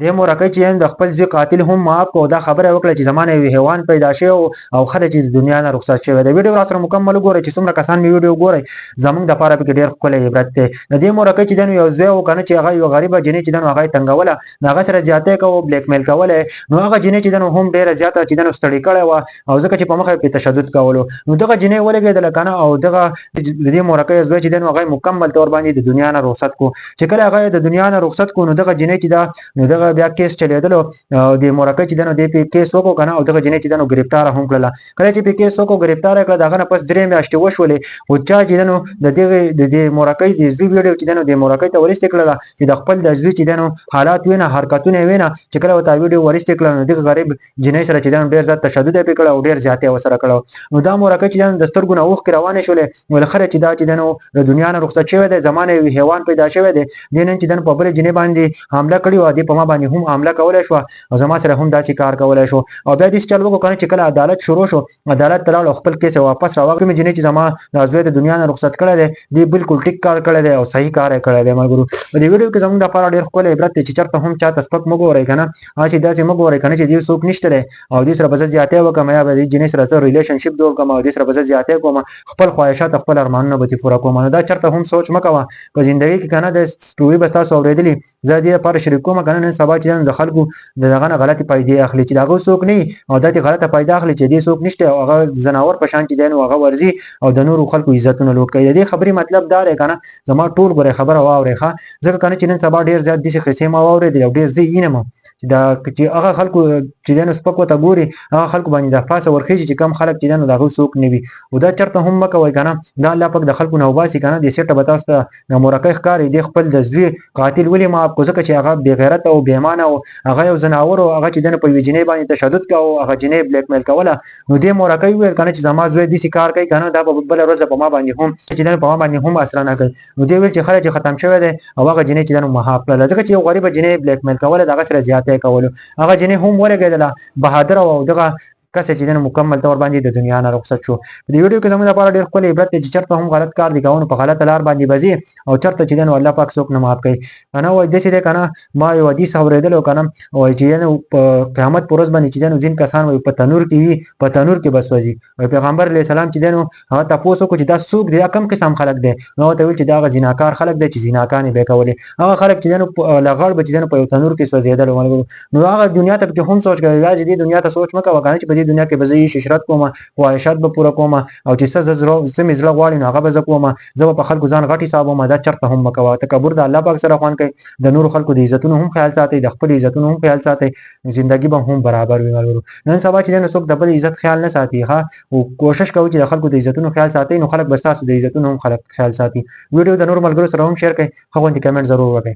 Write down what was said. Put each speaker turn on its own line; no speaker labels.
د مورکۍ چې د خپل ځوی قاتل هم معاف کو دا خبره وکړه چې زمانه یو حیوان پیدا شوی او خله چې د دنیا نه رخصت شوی د ویډیو را سره مکمل وګورئ چې څومره کسان می ویډیو ګورئ زمونږ د پاره پکې ډیر ښکلی عبرت دی د دې مورکۍ چې یو ځوی و کنه چې هغه یو غریبه جنې چې هغه تنګوله هغه سره زیاته کوو بلیک میل کوله نو هغه جنې چې هم ډیره زیاته چې ستړي کړی و او ځکه چې په مخه په تشدد کولو نو دغه جنې ولګېدله کنه او دغه د دې مورکۍ ځوی چې هغه مکمل تور باندې د دنیا نه رخصت کو چې کله هغه د دنیا نه رخصت کو نو دغه جنې چې دا نو دغه بیا کیس چلیدلو د مورکۍ چې د پی کیس وکړو کنه او دغه جنې چې گرفتار هم کړله کله چې پی کیس وکړو گرفتار کړه دغه نه پس درې میاشتې وشولې او چا چې د دې مورکۍ د زوی ویډیو چې د مورکۍ ته ورسته کړله چې د خپل د زوی چې حالات وینه حرکتونه وینه چې کله وتا ویډیو ورسته کړه نو دغه غریب جنې سره چې ډیر زیات تشدد وکړ او ډیر زیاتې وسره کړو نو دا مورکۍ چې د سترګو نه اوخ روانه شولې ولخره چې دا چې د دنیا نه رخصت شوی د زمانه یو حیوان پیدا شوی دی دین چې په بل جنې باندې حمله کړی و د په ما باندې هم حمله کولای شو او زما سره هم داسې کار کولای شو او بیا دې چل وکړو کنه چې کله عدالت شروع شو عدالت تلاړ خپل کیس واپس راوړم جنې چې زما د ازوی د دنیا نه رخصت کړی دی دی بالکل ټیک کار کړی دی او صحیح کار کړی دی مګرو په دې ویډیو کې زموږ د لپاره ډیر خپل عبرت چې چرته هم چا تسپک مګورای کنه اسی داسې مګورای کنه چې دې څوک نشته او دې سره بس زیاتې وکم یا به دې جنې سره ریلیشنشپ جوړ کوم او دې سره بس زیاتې کوم خپل خواهشات خپل ارمانونه به پوره کوم دا چرته هم سوچ مکوه په ژوندۍ کې کنه د سټوري بس تاسو اوریدلی زه دې لپاره شریکوم کنه نن سبا چې د خلکو دغه نه غلطي پیدا اخلي چې داغه څوک نه او دته غلطه پیدا اخلي چې دې څوک نشته او هغه زناور په شان چې دین هغه ورزي او د نورو خلکو عزتونه لوټ کوي دې خبري مطلب دا دی کنه زما ټول غره خبره واوري ښه ځکه کنه چې نن سبا ډیر زیات دي چې خسې ما واوري دی او ډیر زی اینم دا چې هغه خلکو چې دین سپکو ته ګوري هغه خلکو باندې د پاسه ورخیږي چې کم خلک چې دین دغه څوک نیوي او دا چرته هم مکوي کنه دا الله پاک د خلکو نو باسي کنه د سیټه بتاسته د مورکۍ ښکاری د خپل د زوی قاتل ولې ما کو ځکه چې هغه بی غیرت او بی ایمان او هغه یو زناور او هغه چې دین په وجنې باندې تشدد کاو هغه جنې بلیک میل کوله نو د مورکۍ ویل کنه چې زما زوی د کار کوي کنه دا په بل ورځ په ما باندې هم چې دین په ما باندې هم اثر نه کوي نو دی ویل چې خلک ختم شوی دی او هغه جنې چې دین محاف کړل ځکه چې یو غریب جنې بلیک میل کوله دغه سره زیاتې کول هغه جنې هم ولګیدله بهادر او دغه کس چې دین مکمل تور باندې د دنیا نه رخصت شو په دې ویډیو کې زموږ لپاره ډېر خپل عبرت دی چې چرته هم غلط کار دی کوونه په غلط لار باندې بزي او چرته چې دین الله پاک څوک نه معاف کوي انا وای د څه کنه ما یو حدیث اوریدل کنه وای چې دین په قیامت پرځ باندې چې دین ځین کسان وای په تنور کې وي په تنور کې بس وځي پیغمبر علی السلام چې دین هغه تاسو کو چې دا څوک دی کم قسم خلق دی نو ته ویل چې دا زیناکار خلق دی چې زیناکان به کولې هغه خلق چې دین لغړ به چې دین په تنور کې سوځیدل نو هغه دنیا ته هم سوچ کوي چې دې دنیا ته سوچ مکه وګڼي چې په دې دنیا کې به زه عشرت کوم خواهشات به پوره کوم او چې څه زمي زړه غواړي نو هغه به زه کوم زه په خلکو ځان غټي حساب ما دا چرته هم مکوه تکبر د الله پاک سره خوان کوي د نور خلکو د عزتونو هم خیال ساتي د خپل عزتونو هم خیال ساتي ژوندۍ به هم برابر وي ملګرو نن سبا چې نو څوک د بل عزت خیال نه ساتي ها او کوشش کوي چې د خلکو د عزتونو خیال ساتي نو خلک بس تاسو د عزتونو هم خلک خیال ساتي ویډیو د نور ملګرو سره هم شیر کړئ خو د کمنټ ضرور وکړئ